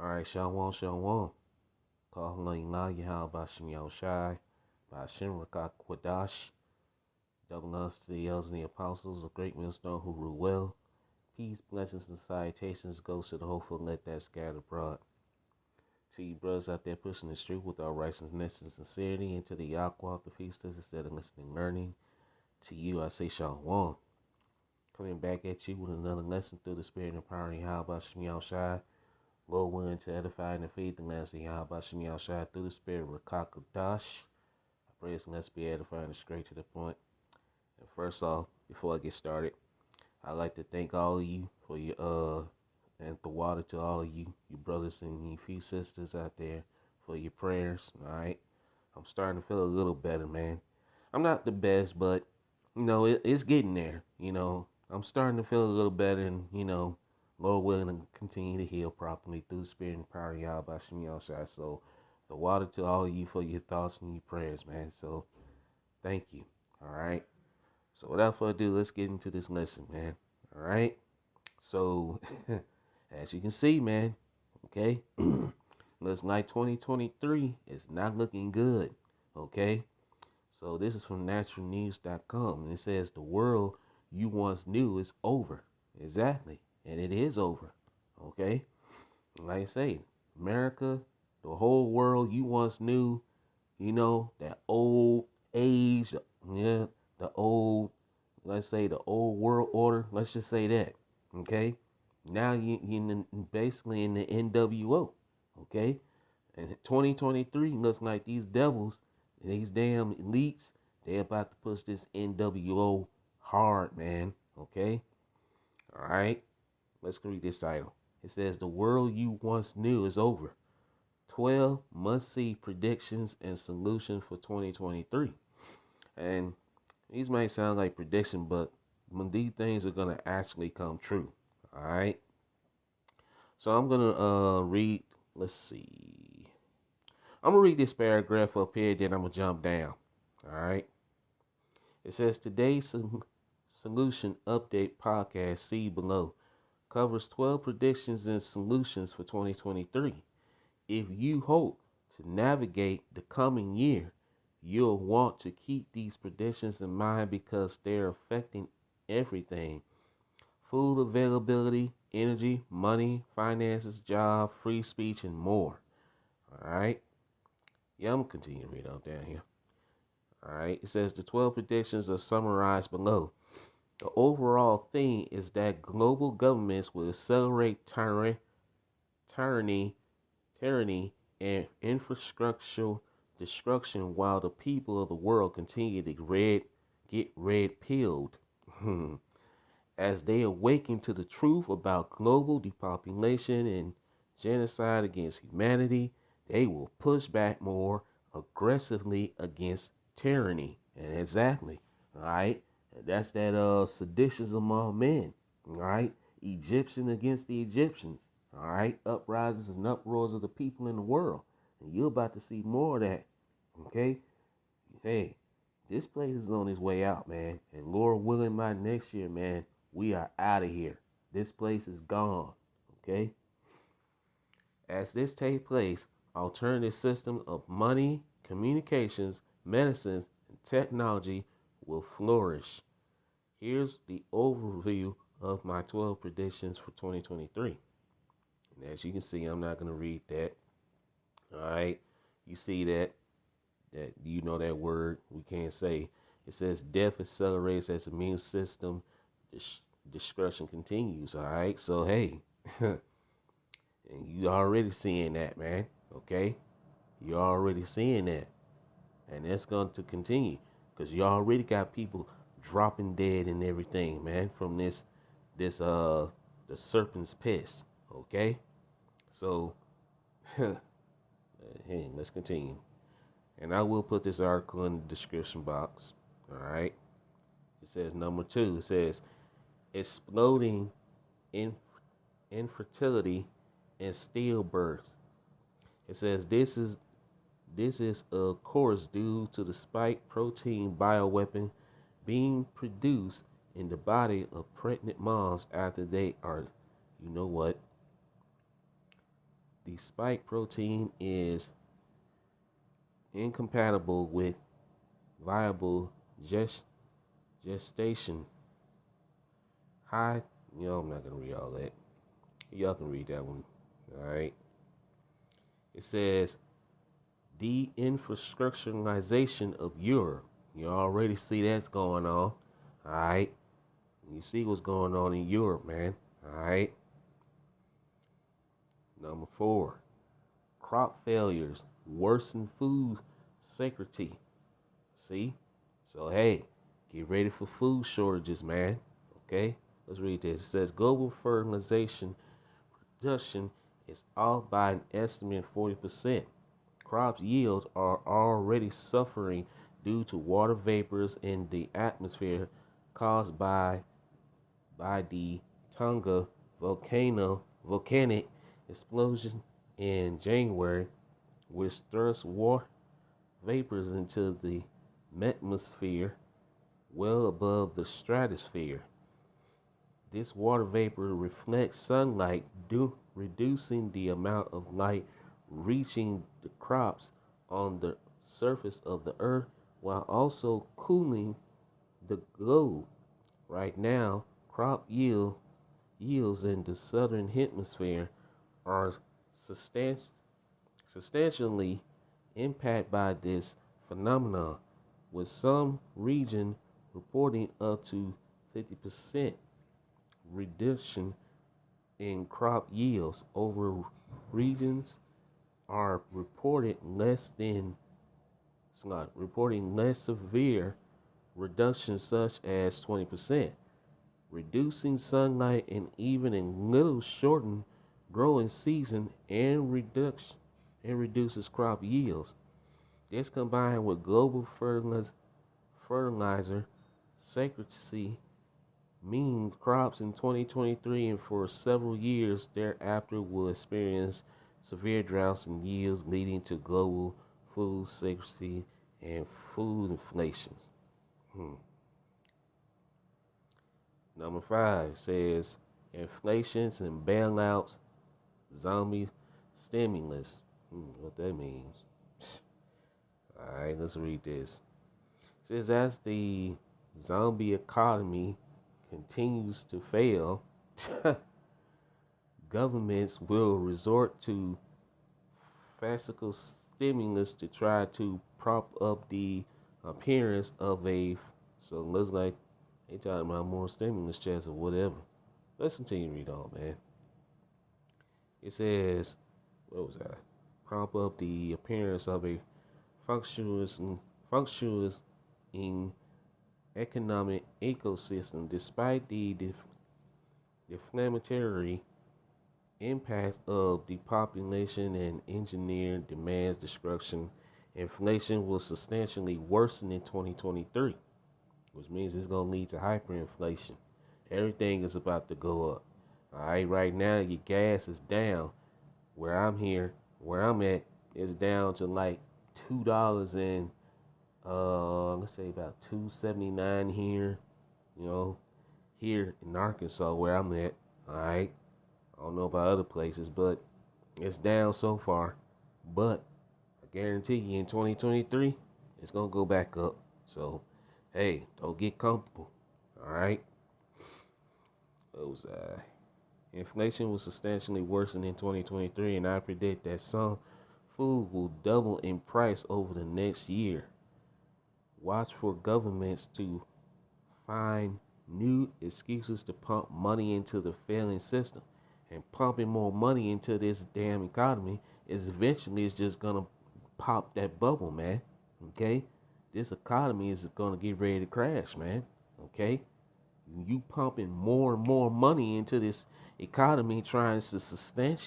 Alright, Shalom, Shalom. Calling La Yahal Bashim Yahushai, Bashim Rakak Wadash, double honors to the elders and the apostles of great millstone who rule well. Peace, blessings, and salutations goes to the hopeful and let that scatter abroad. To you brothers out there pushing the street with all righteousness and sincerity, and to the Yahweh of the feasters instead of listening and learning. To you I say Shalom. Coming back at you with another lesson through the spirit and power of Yahal Bashim Yahushai. Lord willing to edify and feed the lands of Yahweh Shem Yahushai through the spirit of Rakakadash. I pray this let's be edifying and straight to the point. And first off, before I get started, I'd like to thank all of you for your and the water to all of you, you brothers and you few sisters out there for your prayers. Alright. I'm starting to feel a little better, man. I'm not the best, but it's getting there. I'm starting to feel a little better, and Lord willing to continue to heal properly through the spirit and power of Yahweh Shem Yahushai. So the water to all of you for your thoughts and your prayers, man. So thank you. All right. So without further ado, let's get into this lesson, man. All right. So as you can see, man, okay, looks like 2023 is not looking good. Okay. So this is from naturalnews.com, and it says the world you once knew is over. Exactly. And it is over, okay? Like I say, America, the whole world you once knew, that old age, the old, let's say the old world order, let's just say that, okay? Now you're basically in the NWO, okay? And 2023 looks like these devils, these damn elites, they're about to push this NWO hard, man, okay? All right? Let's read this title. It says, the world you once knew is over. 12 must-see predictions and solutions for 2023. And these might sound like predictions, but when these things are going to actually come true. All right. So I'm going to read, let's see. I'm going to read this paragraph up here, then I'm going to jump down. All right. It says, today's solution update podcast, see below, covers 12 predictions and solutions for 2023. If you hope to navigate the coming year, you'll want to keep these predictions in mind because they're affecting everything. Food availability, energy, money, finances, job, free speech, and more. Alright? Yeah, I'm going to continue to read on down here. Alright? It says the 12 predictions are summarized below. The overall theme is that global governments will accelerate tyranny, and infrastructural destruction while the people of the world continue to get red-pilled. As they awaken to the truth about global depopulation and genocide against humanity, they will push back more aggressively against tyranny. And exactly, all right? That's that seditions among men, all right? Egyptian against the Egyptians, all right? Uprisings and uproars of the people in the world. And you're about to see more of that, okay? Hey, this place is on its way out, man. And Lord willing, by next year, man, we are out of here. This place is gone, okay? As this takes place, alternative systems of money, communications, medicines, and technology will flourish. Here's the overview of my 12 predictions for 2023. And as you can see, I'm not going to read that. All right. You see that that word we can't say. It says death accelerates as immune system destruction continues. All right. So, hey, and you already seeing that, man. Okay. You're already seeing that. And that's going to continue because you already got people dropping dead and everything, man, from the serpent's piss. Okay, so hey, let's continue, and I will put this article in the description box. All right, it says number 2. It says exploding infertility and stillbirth. It says this is of course due to the spike protein bioweapon being produced in the body of pregnant moms after they are, The spike protein is incompatible with viable gestation. High, I'm not gonna read all that. Y'all can read that one. All right. It says deinfrastructuralization of Europe. You already see that's going on. All right. You see what's going on in Europe, man. All right. Number 4, crop failures worsen food security. See? So, hey, get ready for food shortages, man. Okay? Let's read this. It says global fertilization production is off by an estimated 40%. Crop yields are already suffering due to water vapors in the atmosphere caused by the Tonga volcanic explosion in January, which thrust water vapors into the atmosphere well above the stratosphere. This water vapor reflects sunlight, reducing the amount of light reaching the crops on the surface of the earth while also cooling the globe. Right now, crop yields in the southern hemisphere are substantially impacted by this phenomenon, with some regions reporting up to 50% reduction in crop yields. Over regions are reporting less severe reductions, such as 20%. Reducing sunlight and even a little shortened growing season and reduces crop yields. This combined with global fertilizer scarcity means crops in 2023 and for several years thereafter will experience severe droughts and yields, leading to global food scarcity and food inflation. Number 5 says inflations and bailouts, zombie stimulus. What that means. Alright, let's read this. It says as the zombie economy continues to fail, governments will resort to fiscal stimulus to try to prop up the appearance of a. So it looks like they talking about more stimulus checks or whatever. Let's continue to read on, man. It says, what was that? Prop up the appearance of a functionalist in economic ecosystem, despite the deflationary impact of depopulation and engineered demand destruction. Inflation will substantially worsen in 2023, which means it's going to lead to hyperinflation. Everything is about to go up. All right, right now your gas is down. Where I'm at, it's down to like $2 and let's say about $2.79 here. Here in Arkansas where I'm at. All right, I don't know about other places, but it's down so far. But I guarantee you, in 2023, it's gonna go back up. So, hey, don't get comfortable. All right. Inflation will substantially worsen in 2023, and I predict that some food will double in price over the next year. Watch for governments to find new excuses to pump money into the failing system. And pumping more money into this damn economy is eventually just gonna pop that bubble, man. Okay? This economy is gonna get ready to crash, man. Okay? You pumping more and more money into this economy, trying to sustain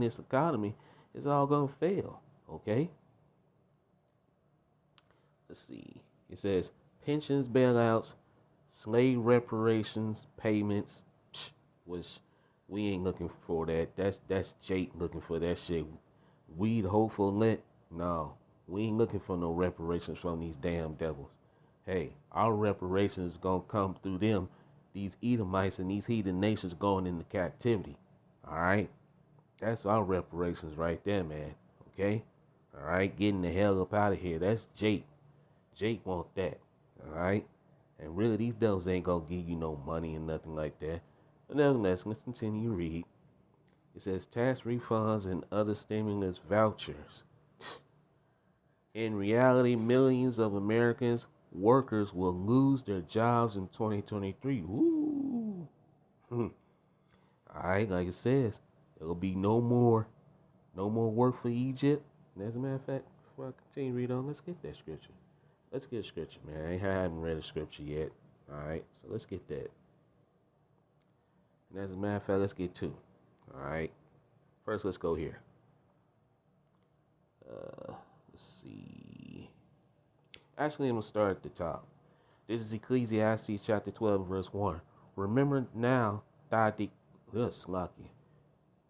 this economy, it's all gonna fail. Okay? Let's see. It says pensions, bailouts, slave reparations, payments, which we ain't looking for that. That's Jake looking for that shit. We the hopeful elect? No, we ain't looking for no reparations from these damn devils. Hey, our reparations is gonna come through them, these Edomites and these heathen nations going into captivity. All right. That's our reparations right there, man. Okay? All right? Getting the hell up out of here. That's Jake. Jake want that. All right? And really, these devils ain't gonna give you no money and nothing like that. But nevertheless, let's continue to read. It says tax refunds and other stimulus vouchers. In reality, millions of Americans workers will lose their jobs in 2023. Woo! All right, like it says, there'll be no more work for Egypt. And as a matter of fact, before I continue to read on, let's get that scripture. Let's get a scripture, man. I haven't read a scripture yet. All right, so let's get that. And as a matter of fact, let's get two. All right, first let's go here. Let's see. Actually, I'm gonna start at the top. This is Ecclesiastes chapter 12, verse 1. Remember now thy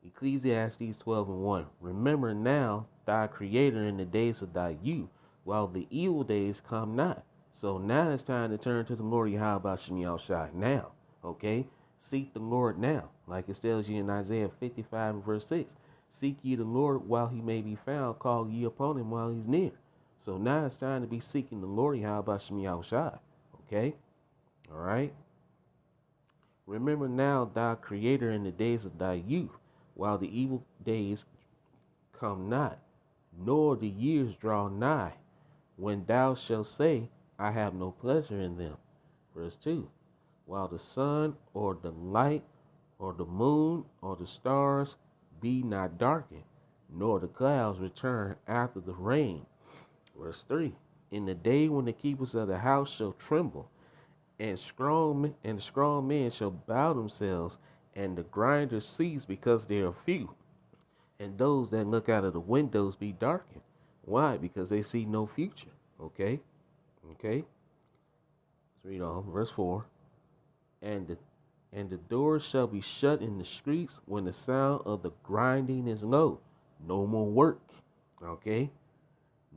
Ecclesiastes 12 and 1. Remember now thy creator in the days of thy youth, while the evil days come not. So now it's time to turn to the Lord Yahweh Shem Shai now. Okay? Seek the Lord now. Like it tells you in Isaiah 55 and verse 6. Seek ye the Lord while he may be found. Call ye upon him while he's near. So now it's time to be seeking the Lord Yahweh Shem Shai. Okay? All right? Remember now thy creator in the days of thy youth, while the evil days come not, nor the years draw nigh, when thou shalt say, I have no pleasure in them. Verse 2. While the sun or the light or the moon or the stars be not darkened, nor the clouds return after the rain. Verse 3. In the day when the keepers of the house shall tremble, and strong men shall bow themselves, and the grinders cease because they are few, and those that look out of the windows be darkened. Why? Because they see no future. Okay? Okay? Let's read on. Verse 4. And the doors shall be shut in the streets when the sound of the grinding is low. No more work. Okay?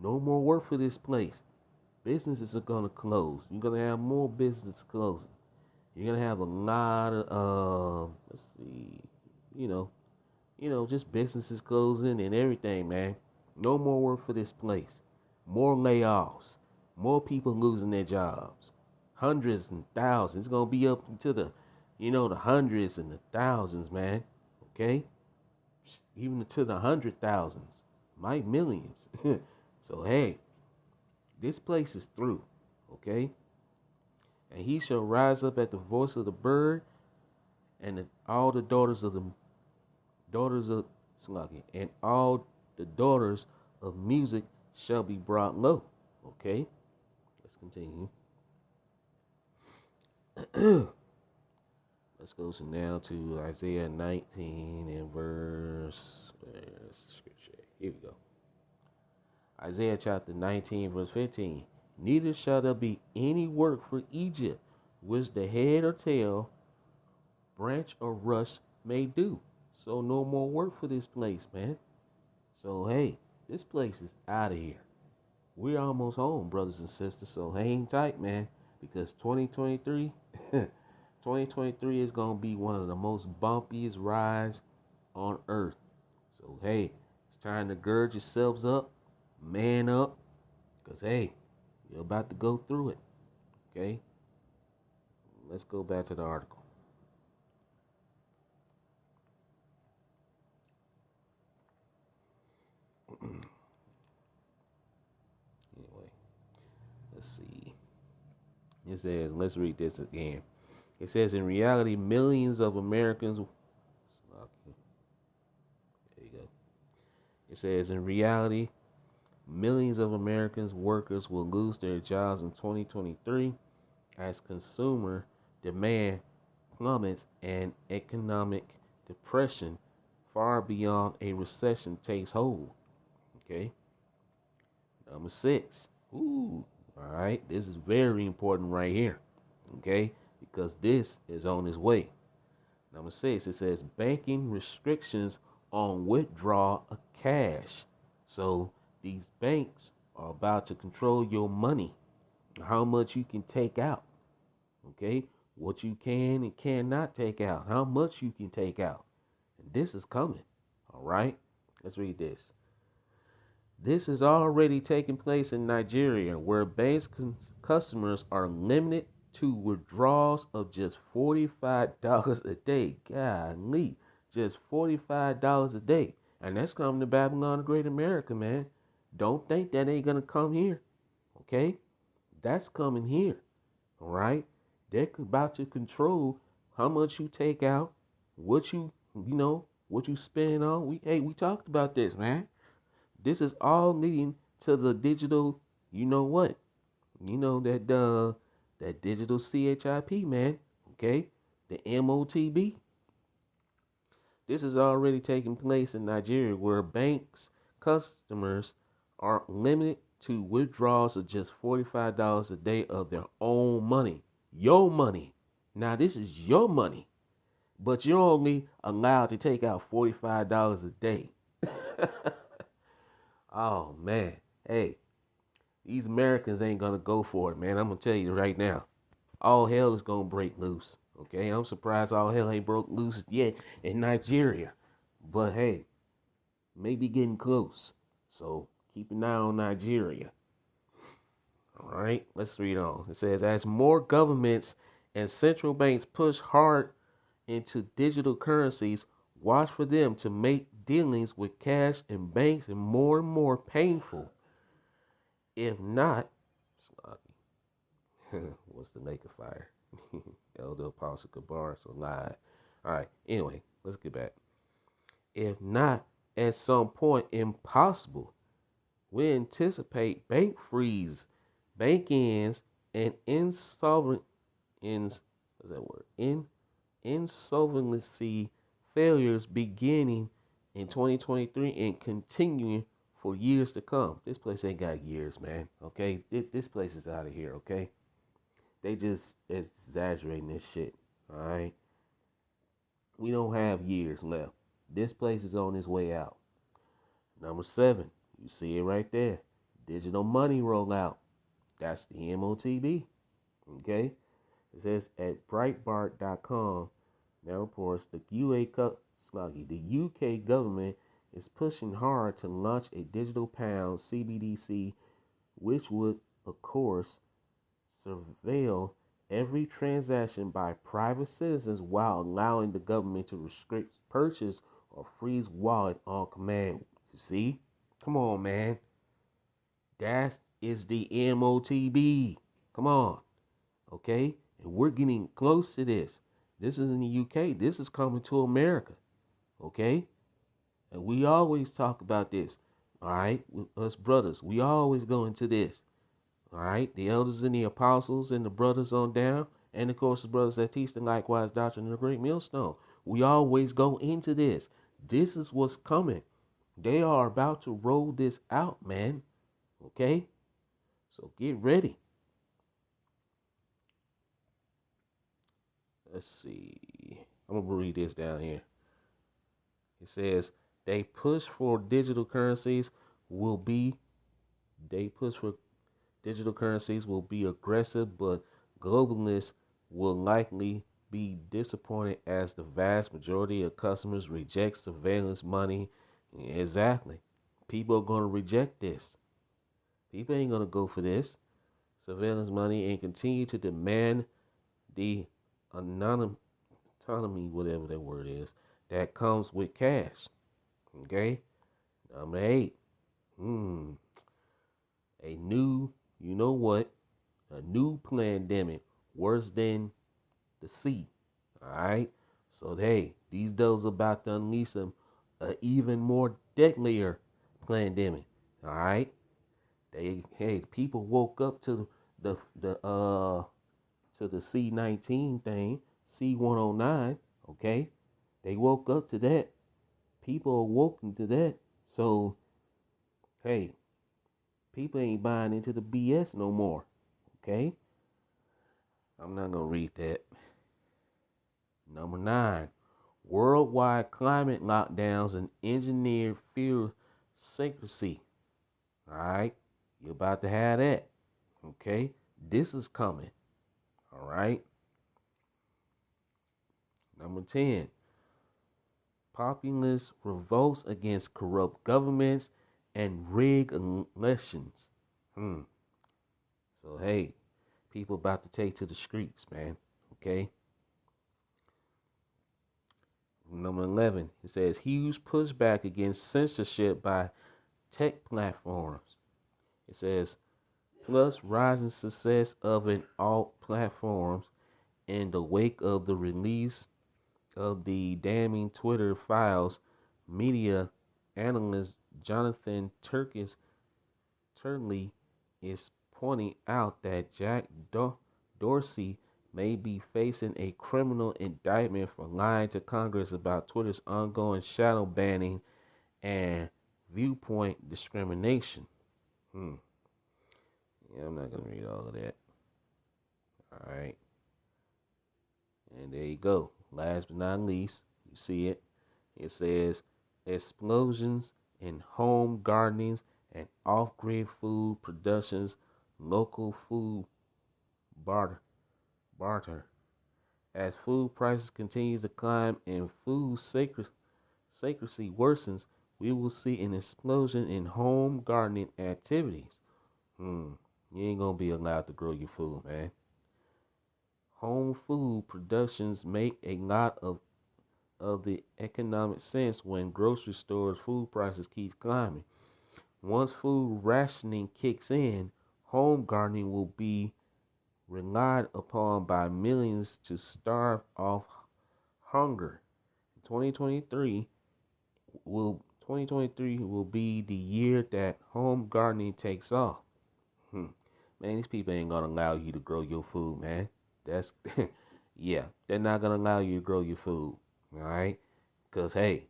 No more work for this place. Businesses are gonna close. You're gonna have more businesses closing. You're gonna have a lot of let's see, just businesses closing and everything, man. No more work for this place. More layoffs. More people losing their jobs. Hundreds and thousands. It's gonna be up into the hundreds and the thousands, man. Okay? Even to the 100,000s. Might millions. So hey. This place is through, okay? And he shall rise up at the voice of the bird, and all the daughters of and all the daughters of music shall be brought low. Okay? Let's continue. Let's go now to Isaiah 19 and verse. Where's the scripture? Here we go. Isaiah chapter 19, verse 15. Neither shall there be any work for Egypt, which the head or tail, branch or rush may do. So no more work for this place, man. So hey, this place is out of here. We're almost home, brothers and sisters. So hang tight, man, because 2023, 2023 is gonna be one of the most bumpiest rides on earth. So hey, it's time to gird yourselves up. Man up, because hey, you're about to go through it. Okay? Let's go back to the article. Anyway, let's see. It says, let's read this again. It says, in reality, millions of Americans. There you go. It says, in reality, millions of Americans workers will lose their jobs in 2023 as consumer demand plummets and economic depression far beyond a recession takes hold. Okay. Number 6. Ooh. All right. This is very important right here. Okay. Because this is on its way. Number 6. It says banking restrictions on withdrawal of cash. So these banks are about to control your money, how much you can take out, okay? What you can and cannot take out, how much you can take out. And this is coming, All right? Let's read this. This is already taking place in Nigeria, where banks customers are limited to withdrawals of just $45 a day. Golly, just $45 a day. And that's coming to Babylon the Great America, man. Don't think that ain't going to come here, okay? That's coming here, all right? They're about to control how much you take out, what what you spend on. We talked about this, man. This is all leading to the digital, you know what? You know that digital CHIP, man. Okay? The MOTB. This is already taking place in Nigeria where banks customers are limited to withdrawals of just $45 a day of their own money. Your money. Now this is your money. But you're only allowed to take out $45 a day. Oh man. Hey, these Americans ain't gonna go for it, man. I'm gonna tell you right now. All hell is gonna break loose. Okay, I'm surprised all hell ain't broke loose yet in Nigeria. But hey, maybe getting close. So keep an eye on Nigeria. All right, let's read on. It says, as more governments and central banks push hard into digital currencies, watch for them to make dealings with cash and banks and more painful. If not, what's the lake of fire? Elder Apostle Kabar, so lied. All right, anyway, let's get back. If not, at some point, impossible. We anticipate bank freeze, bank ends, and insolvent what's that word? Insolvency failures beginning in 2023 and continuing for years to come. This place ain't got years, man. Okay, this place is out of here. Okay, they just exaggerating this shit. All right, we don't have years left. This place is on its way out. Number 7, you see it right there. Digital money rollout. That's the MOTB. Okay, it says at Breitbart.com. Now reports the UK government is pushing hard to launch a digital pound CBDC, which would, of course, surveil every transaction by private citizens while allowing the government to restrict purchase or freeze wallet on command. You see? Come on, man. That is the MOTB. Come on. Okay? And we're getting close to this. This is in the UK. This is coming to America. Okay? And we always talk about this. All right? With us brothers, we always go into this. All right? The elders and the apostles and the brothers on down. And of course, the brothers that teach the likewise doctrine of the great millstone. We always go into this. This is what's coming. They are about to roll this out, man. Okay? So get ready. Let's see. I'm going to read this down here. It says, they push for digital currencies will be aggressive, but globalists will likely be disappointed as the vast majority of customers reject surveillance money. Exactly. People are going to reject this. People ain't going to go for this surveillance money and continue to demand the autonomy, whatever that word is, that comes with cash. Okay? Number 8. A new, you know what? A new pandemic worse than the sea. Alright? So hey, these devils about to unleash an even more deadlier pandemic. Alright? People woke up to the C-19 thing, C-109, okay? They woke up to that. People awoken to that. So, hey, people ain't buying into the BS no more, okay? I'm not going to read that. Number 9, worldwide climate lockdowns and engineered field secrecy. All right, you're about to have that, okay? This is coming, all right? Number 10, populist revolts against corrupt governments and rigged elections. Hmm. So hey, people about to take to the streets, man. Okay. Number 11, it says huge pushback against censorship by tech platforms. It says plus rising success of an alt platforms in the wake of the release of the damning Twitter files. Media analyst Jonathan Turley is pointing out that Jack Dorsey may be facing a criminal indictment for lying to Congress about Twitter's ongoing shadow banning and viewpoint discrimination. Hmm. Yeah, I'm not gonna read all of that. All right, and there you go. Last but not least, you see it. It says explosions in home gardenings and off-grid food productions, local food barter. barter. As food prices continue to climb and food secrecy worsens, we will see an explosion in home gardening activities. Hmm. You ain't gonna be allowed to grow your food, man. Home food productions make a lot of the economic sense when grocery stores' food prices keep climbing. Once food rationing kicks in, home gardening will be relied upon by millions to starve off hunger. 2023 2023 will be the year that home gardening takes off. Hmm. Man, these people ain't gonna allow you to grow your food, man. That's yeah, they're not gonna allow you to grow your food. All right, because hey,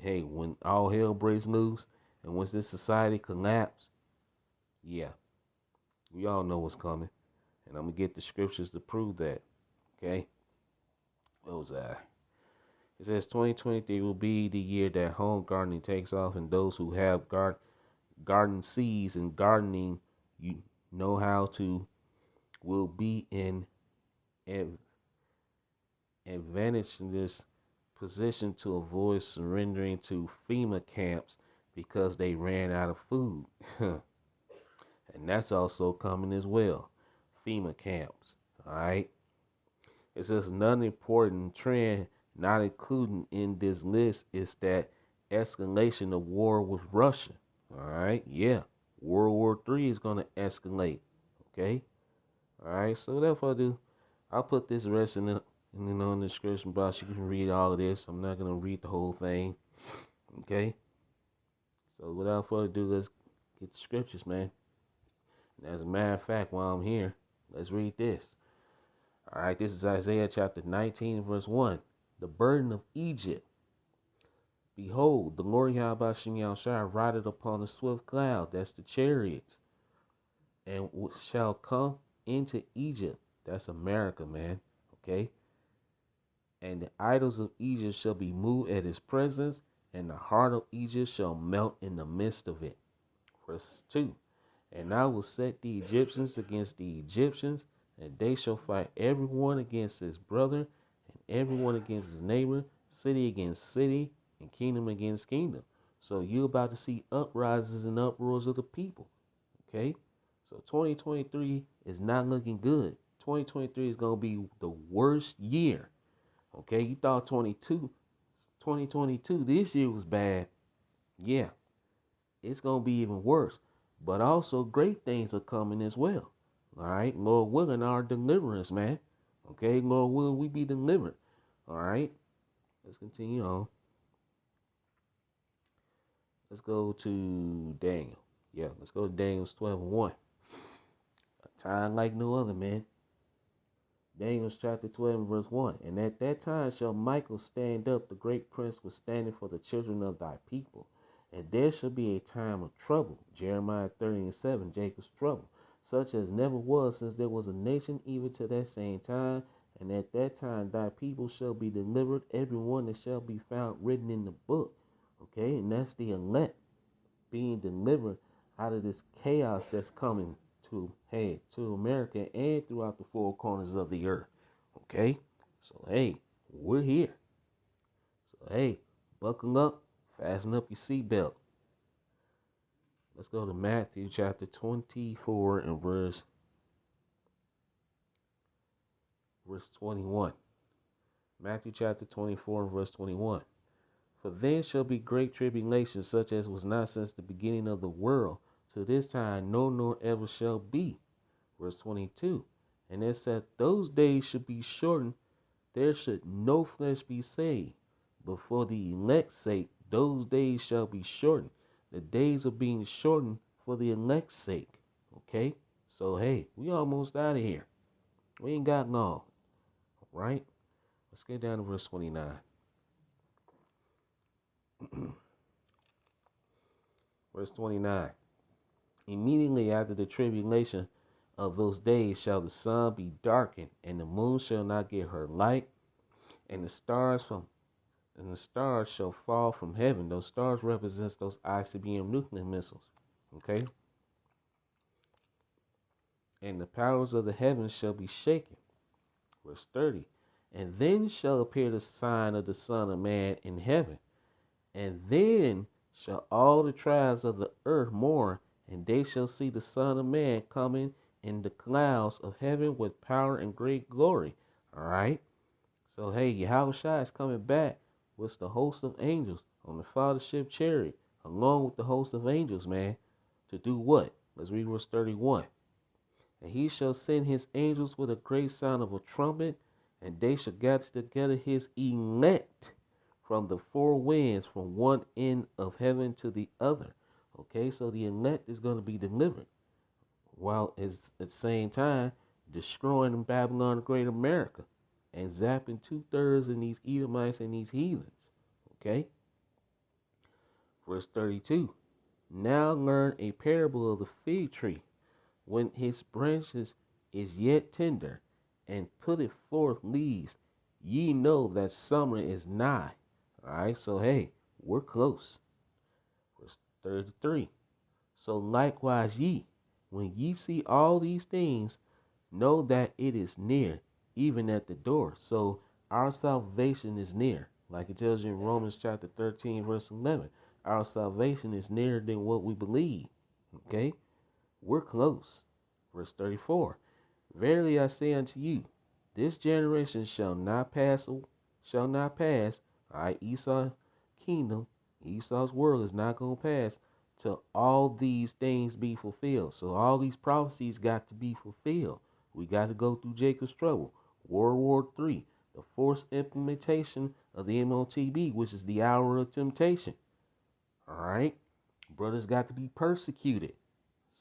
when all hell breaks loose and once this society collapse, yeah, we all know what's coming, and I'm gonna get the scriptures to prove that. Okay, what was I? It says 2023 will be the year that home gardening takes off, and those who have garden seeds and gardening, you know how to, will be in an advantageous position to avoid surrendering to FEMA camps because they ran out of food. And that's also coming as well. FEMA camps. Alright? It says another important trend not included in this list is that escalation of war with Russia. Alright? Yeah. World War III is gonna escalate. Okay? Alright, so therefore I'll put this rest in the description box. You can read all of this. I'm not gonna read the whole thing. Okay? So without further ado, let's get the scriptures, man. And as a matter of fact, while I'm here, let's read this. Alright, this is Isaiah chapter 19, verse 1. The burden of Egypt. Behold, the Lord Yahweh Shem Yahushua rideth upon a swift cloud, that's the chariots, and shall come into Egypt. That's America, man. Okay? And the idols of Egypt shall be moved at his presence, and the heart of Egypt shall melt in the midst of it. Verse 2. And I will set the Egyptians against the Egyptians, and they shall fight every one against his brother, and every one against his neighbor, city against city, and kingdom against kingdom. So you're about to see uprisings and uproars of the people. Okay? So 2023 is not looking good. 2023 is going to be the worst year. Okay? You thought 2022, this year was bad. Yeah. It's going to be even worse. But also great things are coming as well. All right? Lord willing, our deliverance, man. Okay? Lord willing, we be delivered. All right? Let's continue on. Let's go to Daniel. Yeah, let's go to Daniel 12:1. A time like no other, man. Daniel chapter 12, verse 1. And at that time shall Michael stand up, the great prince was standing for the children of thy people. And there shall be a time of trouble. Jeremiah 30:7, Jacob's trouble, such as never was since there was a nation, even to that same time. And at that time thy people shall be delivered, every one that shall be found written in the book. Okay, and that's the elect being delivered out of this chaos that's coming to America and throughout the four corners of the earth. Okay? So we're here. So buckle up, fasten up your seatbelt. Let's go to Matthew chapter 24 and verse 21. Matthew chapter 24 and verse 21. For then shall be great tribulation, such as was not since the beginning of the world, to this time, no, nor ever shall be. Verse 22. And it said, those days should be shortened, there should no flesh be saved. But for the elect's sake, those days shall be shortened. The days are being shortened for the elect's sake. Okay? So, hey, we almost out of here. We ain't got long. Right? Let's get down to verse 29. Verse 29. Immediately after the tribulation of those days shall the sun be darkened, and the moon shall not give her light, and the stars shall fall from heaven. Those stars represents those ICBM nuclear missiles. Okay? And the powers of the heavens shall be shaken. Verse 30. And then shall appear the sign of the Son of Man in heaven. And then shall all the tribes of the earth mourn, and they shall see the Son of Man coming in the clouds of heaven with power and great glory. All right? So, hey, Yahushua is coming back with the host of angels on the fathership chariot, along with the host of angels, man, to do what? Let's read verse 31. And he shall send his angels with a great sound of a trumpet, and they shall gather together his elect from the four winds, from one end of heaven to the other. Okay, so the elect is going to be delivered, while at the same time destroying Babylon the Great America and zapping 2/3 in these Edomites and these heathens. Okay? Verse 32. Now learn a parable of the fig tree. When his branches is yet tender, and putteth forth leaves, ye know that summer is nigh. Alright, so hey, we're close. Verse 33. So likewise ye, when ye see all these things, know that it is near, even at the door. So our salvation is near. Like it tells you in Romans chapter 13, verse 11. Our salvation is nearer than what we believe. Okay? We're close. Verse 34. Verily I say unto you, this generation shall not pass. All right, Esau's kingdom, Esau's world is not going to pass till all these things be fulfilled. So all these prophecies got to be fulfilled. We got to go through Jacob's trouble. World War III, the forced implementation of the MOTB, which is the hour of temptation. All right, brothers got to be persecuted.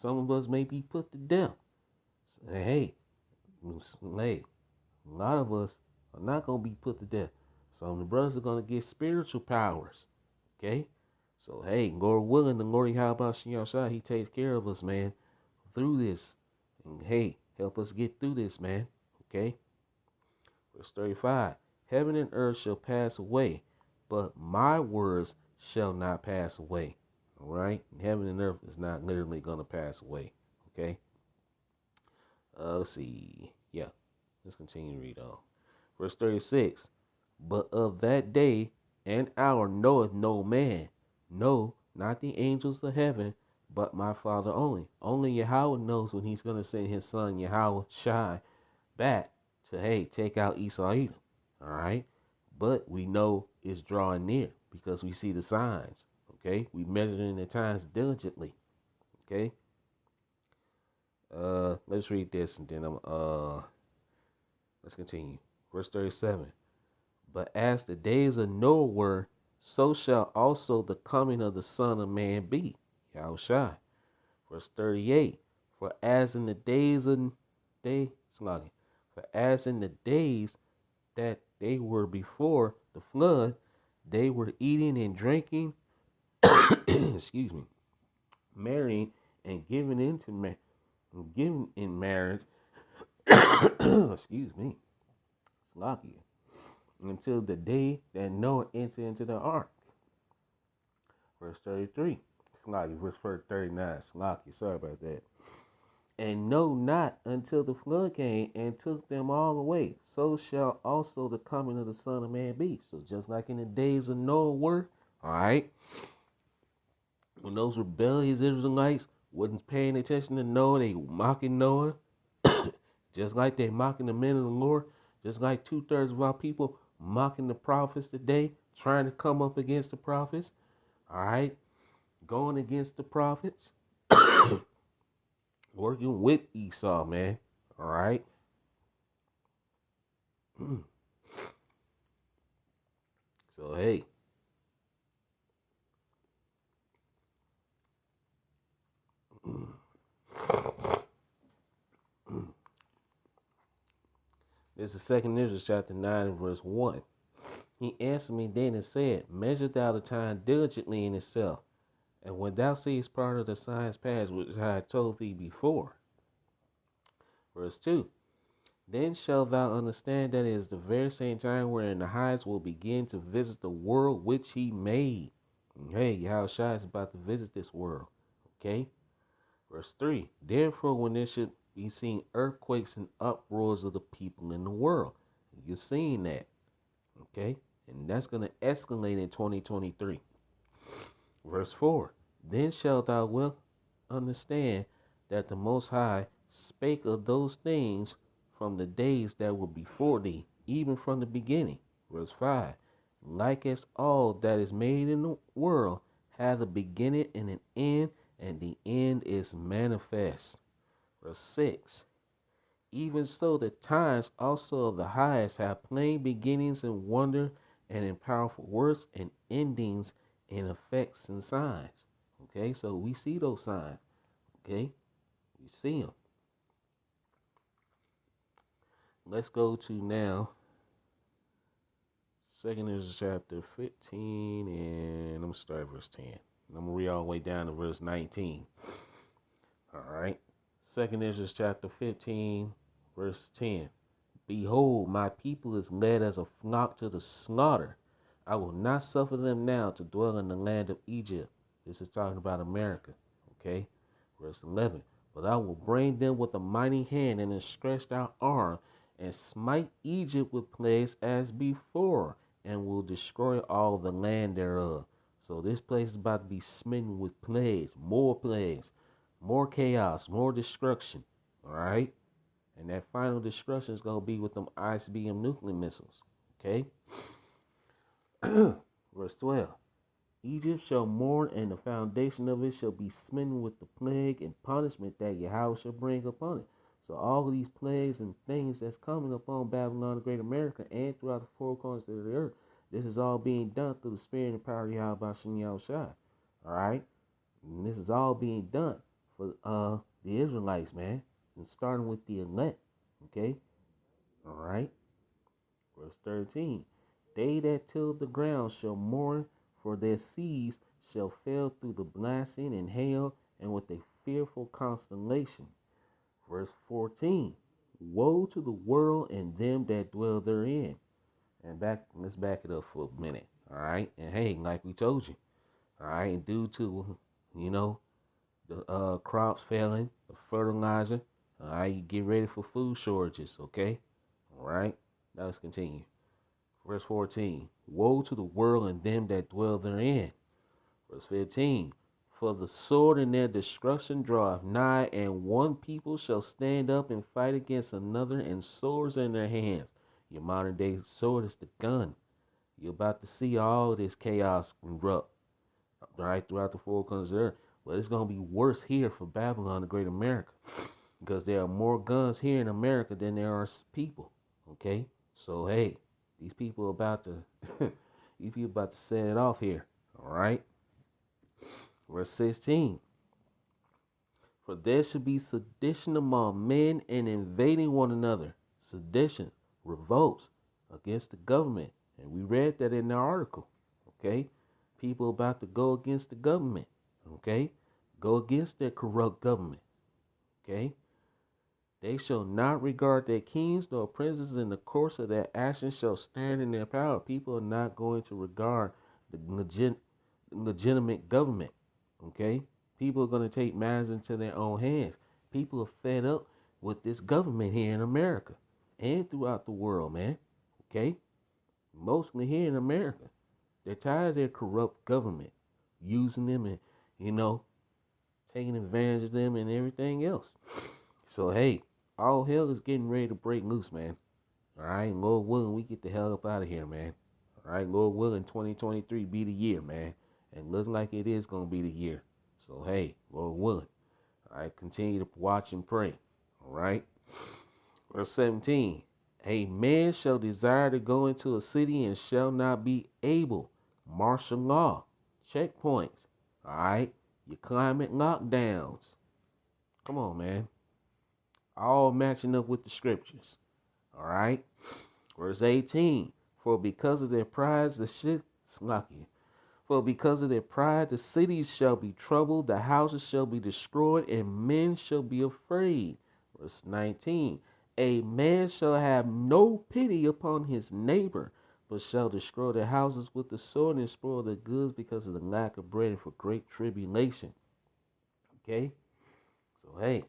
Some of us may be put to death. So, hey, a lot of us are not going to be put to death. Some of the brothers are going to get spiritual powers. Okay? So, hey, Lord willing, the Lord Yahushua, he takes care of us, man, through this. And, hey, help us get through this, man. Okay? Verse 35. Heaven and earth shall pass away, but my words shall not pass away. All right? Heaven and earth is not literally going to pass away. Okay? Let's see. Yeah. Let's continue to read on. Verse 36. But of that day and hour knoweth no man, no, not the angels of heaven, but my Father only. Only Yahweh knows when he's going to send his son Yahweh Shai back to, hey, take out Esau Edom. All right? But we know it's drawing near because we see the signs. Okay? We measure in the times diligently. Okay? Let's read this and then let's continue. Verse 37. But as the days of Noah were, so shall also the coming of the Son of Man be. Yahushua. Verse 38. For as in the days that they were before the flood, they were eating and drinking, excuse me, marrying and giving in marriage, excuse me, Slakia, until the day that Noah entered into the ark. Verse 33, Slakia, verse 39, Slakia, sorry about that. and know not until the flood came and took them all away. So shall also the coming of the Son of Man be. So just like in the days of Noah were, all right, when those rebellious Israelites wasn't paying attention to Noah, they were mocking Noah, just like they mocking the men of the Lord, just like 2/3 of our people mocking the prophets today, trying to come up against the prophets, all right, going against the prophets, working with Esau, man, all right. So hey, this is Second Ezra chapter 9 and verse 1. He answered me then and said, measure thou the time diligently in itself, and when thou seest part of the signs past which I had told thee before. Verse 2. Then shalt thou understand that it is the very same time wherein the highest will begin to visit the world which he made. Hey, Yahushua is about to visit this world. Okay? Verse 3. Therefore, when there should be seen earthquakes and uproars of the people in the world. You're seeing that. Okay? And that's going to escalate in 2023. Verse 4. Then shalt thou well understand that the Most High spake of those things from the days that were before thee, even from the beginning. Verse 5. Like as all that is made in the world hath a beginning and an end, and the end is manifest. Verse 6. Even so the times also of the highest have plain beginnings in wonder and in powerful works, and endings in effects and signs. Okay, so we see those signs. Okay, we see them. Let's go to now Second Ezra chapter 15, and I'm going to start at verse 10. I'm going to read all the way down to verse 19. All right. Second Ezra chapter 15, verse 10. Behold, my people is led as a flock to the slaughter. I will not suffer them now to dwell in the land of Egypt. This is talking about America. Okay. Verse 11. But I will bring them with a mighty hand and a stretched out arm, and smite Egypt with plagues as before, and will destroy all the land thereof. So this place is about to be smitten with plagues, more chaos, more destruction. All right? And that final destruction is going to be with them ICBM nuclear missiles. Okay? Verse 12. Egypt shall mourn, and the foundation of it shall be smitten with the plague and punishment that Yahweh shall bring upon it. So all of these plagues and things that's coming upon Babylon, the Great America, and throughout the four corners of the earth, this is all being done through the spirit and power of Yahweh Shem Yahushua. All right? And this is all being done for the Israelites, man. And starting with the elect. Okay? All right? Verse 13. They that till the ground shall mourn, for their seeds shall fail through the blasting and hail, and with a fearful constellation. Verse 14. Woe to the world and them that dwell therein. And let's back it up for a minute. All right. And hey, like we told you, all right, and due to, the crops failing, the fertilizer, all right, you get ready for food shortages, okay? All right. Now let's continue. Verse 14. Woe to the world and them that dwell therein. Verse 15. For the sword and their destruction draweth nigh, and one people shall stand up and fight against another, and swords in their hands. Your modern day sword is the gun. You're about to see all this chaos erupt, right, throughout the four corners of the earth. But it's going to be worse here for Babylon, the Great America, because there are more guns here in America than there are people. Okay, so hey, these people about to, set it off here. All right. Verse 16. For there should be sedition among men and invading one another. Sedition, revolts against the government. And we read that in the article. Okay. People about to go against the government. Okay. Go against their corrupt government. Okay. They shall not regard their kings nor princes, in the course of their actions shall stand in their power. People are not going to regard the legitimate government. Okay? People are going to take matters into their own hands. People are fed up with this government here in America and throughout the world, man. Okay? Mostly here in America. They're tired of their corrupt government using them and, you know, taking advantage of them and everything else. So, hey, all hell is getting ready to break loose, man. All right, Lord willing, we get the hell up out of here, man. All right, Lord willing, 2023 be the year, man. And looks like it is going to be the year. So, hey, Lord willing, all right, continue to watch and pray. All right. Verse 17. A man shall desire to go into a city and shall not be able. Martial law. Checkpoints. All right. Your climate lockdowns. Come on, man. All matching up with the scriptures. All right. Verse 18. For because of their pride, For because of their pride, the cities shall be troubled, the houses shall be destroyed, and men shall be afraid. Verse 19. A man shall have no pity upon his neighbor, but shall destroy their houses with the sword and spoil their goods because of the lack of bread and for great tribulation. Okay? So, hey,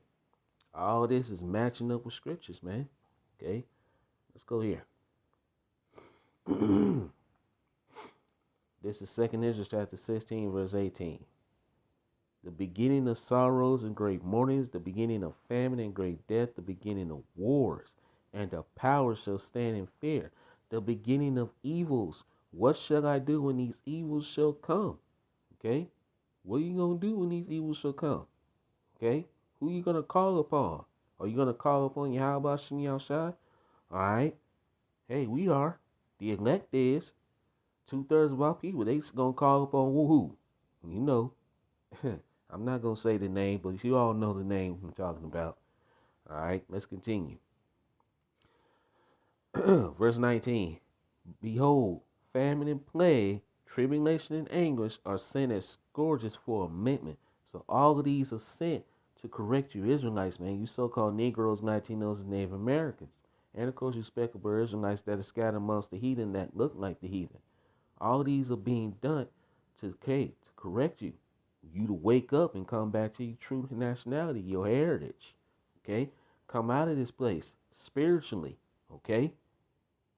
all this is matching up with scriptures, man. Okay? Let's go here. This is 2nd Ezra chapter 16, verse 18. The beginning of sorrows and great mournings, the beginning of famine and great death, the beginning of wars, and the powers shall stand in fear. The beginning of evils. What shall I do when these evils shall come? Okay? What are you going to do when these evils shall come? Okay? Who are you going to call upon? Are you going to call upon Yahweh Shem Yahushai? All right? Hey, we are. The elect is. 2/3 of our people, they going to call upon woohoo. You know. I'm not going to say the name, but you all know the name I'm talking about. All right, let's continue. Verse 19. Behold, famine and plague, tribulation and anguish are sent as scourges for amendment. So all of these are sent to correct you Israelites, man. You so-called Negroes, Latinos, and Native Americans. And of course, you speckled Israelites that are scattered amongst the heathen that look like the heathen. All of these are being done to correct you. You to wake up and come back to your true nationality, your heritage. Okay? Come out of this place spiritually. Okay?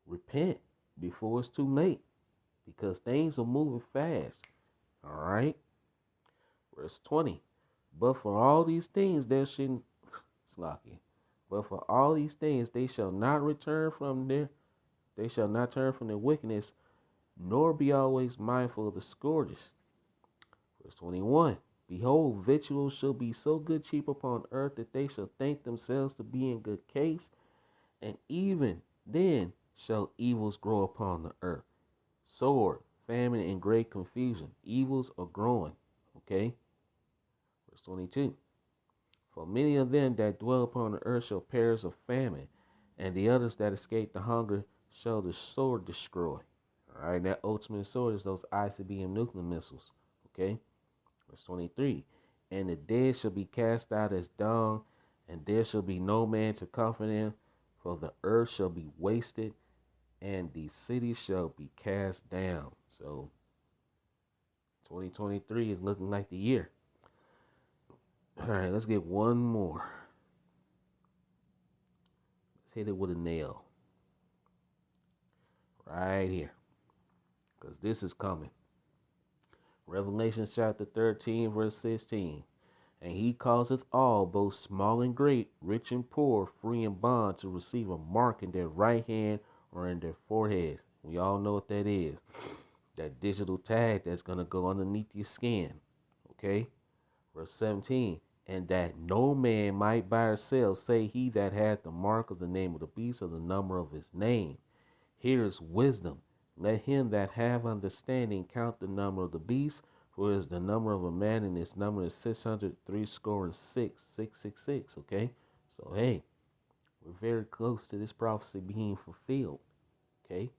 Repent before it's too late. Because things are moving fast. Alright? Verse 20. But for all these things there shall But for all these things they shall not turn from their wickedness, nor be always mindful of the scourges. Verse 21. Behold, victuals shall be so good cheap upon earth that they shall think themselves to be in good case, and even then shall evils grow upon the earth. Sword, famine, and great confusion. Evils are growing. Okay? Verse 22. For many of them that dwell upon the earth shall perish of famine, and the others that escape the hunger shall the sword destroy. All right, that ultimate sword is those ICBM nuclear missiles. Okay? Verse 23. And the dead shall be cast out as dung, and there shall be no man to comfort them, for the earth shall be wasted, and the cities shall be cast down. So 2023 is looking like the year. All right, let's get one more. Let's hit it with a nail. Right here. Because this is coming. Revelation chapter 13, verse 16. And he causeth all, both small and great, rich and poor, free and bond, to receive a mark in their right hand or in their foreheads. We all know what that is. That digital tag that's going to go underneath your skin. Okay? Verse 17. And that no man might buy or sell, say he that hath the mark of the name of the beast or the number of his name. Here is wisdom. Let him that have understanding count the number of the beast, for it is the number of a man, and its number is 666. Okay? So, hey, we're very close to this prophecy being fulfilled. Okay?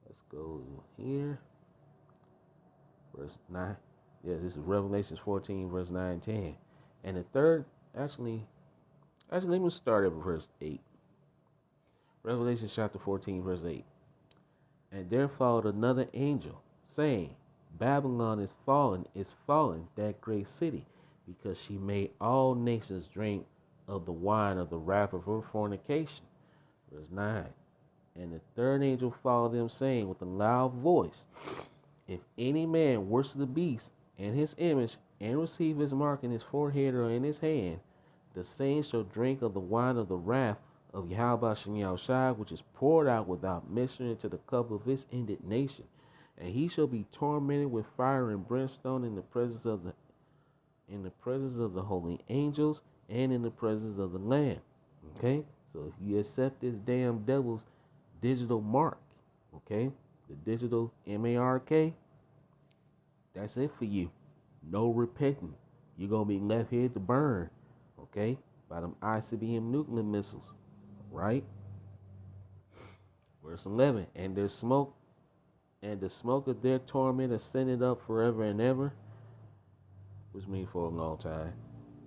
Let's go here. Verse 9. Yeah, this is Revelation 14, verse 9 and 10. And the third, actually, let me start at verse 8. Revelation chapter 14, verse 8. And there followed another angel, saying, Babylon is fallen, that great city, because she made all nations drink of the wine of the wrath of her fornication. Verse 9. And the third angel followed them, saying with a loud voice, if any man worship the beast and his image, and receive his mark in his forehead or in his hand, the same shall drink of the wine of the wrath of Yahweh Shem Yahushua, which is poured out without measure into the cup of his indignation. And he shall be tormented with fire and brimstone in the presence of the holy angels and in the presence of the Lamb. Okay? So if you accept this damn devil's digital mark, okay, the digital MARK, that's it for you. No repenting. You're going to be left here to burn, okay, by them ICBM nuclear missiles, right? Verse 11, and the smoke of their torment ascended up forever and ever, which means for a long time.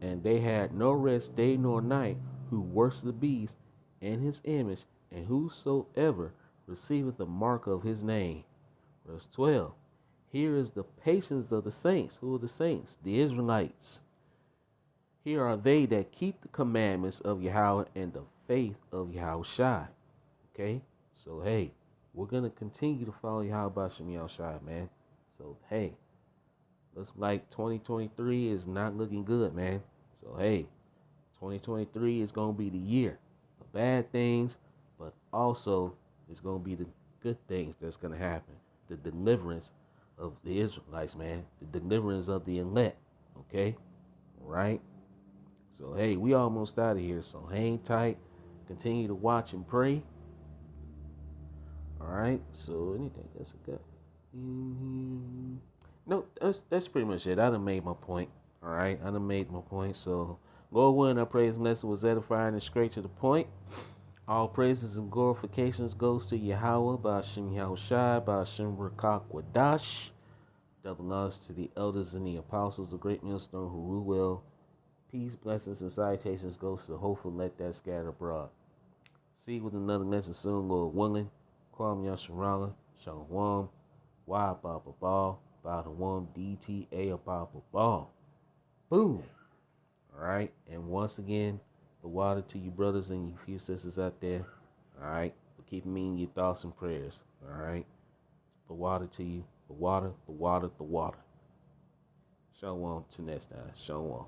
And they had no rest day nor night who worship the beast and his image, and whosoever receiveth the mark of his name. Verse 12. Here is the patience of the saints. Who are the saints? The Israelites. Here are they that keep the commandments of Yahweh and the faith of Yahushua. Okay? So, hey, we're going to continue to follow Yahweh Shem Yahushua, man. So, hey, looks like 2023 is not looking good, man. So, hey, 2023 is going to be the year of bad things, but also it's going to be the good things that's going to happen. The deliverance of the Israelites, man. The deliverance of the elect, okay? Right? So, hey, we almost out of here, so hang tight. Continue to watch and pray. All right? So, anything else I got in here? No, that's pretty much it. I done made my point. All right? I done made my point. So, Lord willing, I pray this lesson was edifying and straight to the point. All praises and glorifications goes to Yahweh, Ba'ashem Yahushai, Ba'ashem Rakak Wadash. Double honors to the elders and the apostles, the great millstone who rule well. Peace, blessings, and salutations goes to the hopeful, let that scatter abroad. See you with another lesson soon, Lord willing. Kwam Yasharala, Shalom, Wa Baba Ball, Bada One, DTA Baba Ball. Boom! Alright, and once again, the water to you brothers and you few sisters out there. Alright, for keeping me in your thoughts and prayers. Alright, the water to you. The water, the water, the water. Shalom to next time. Shalom.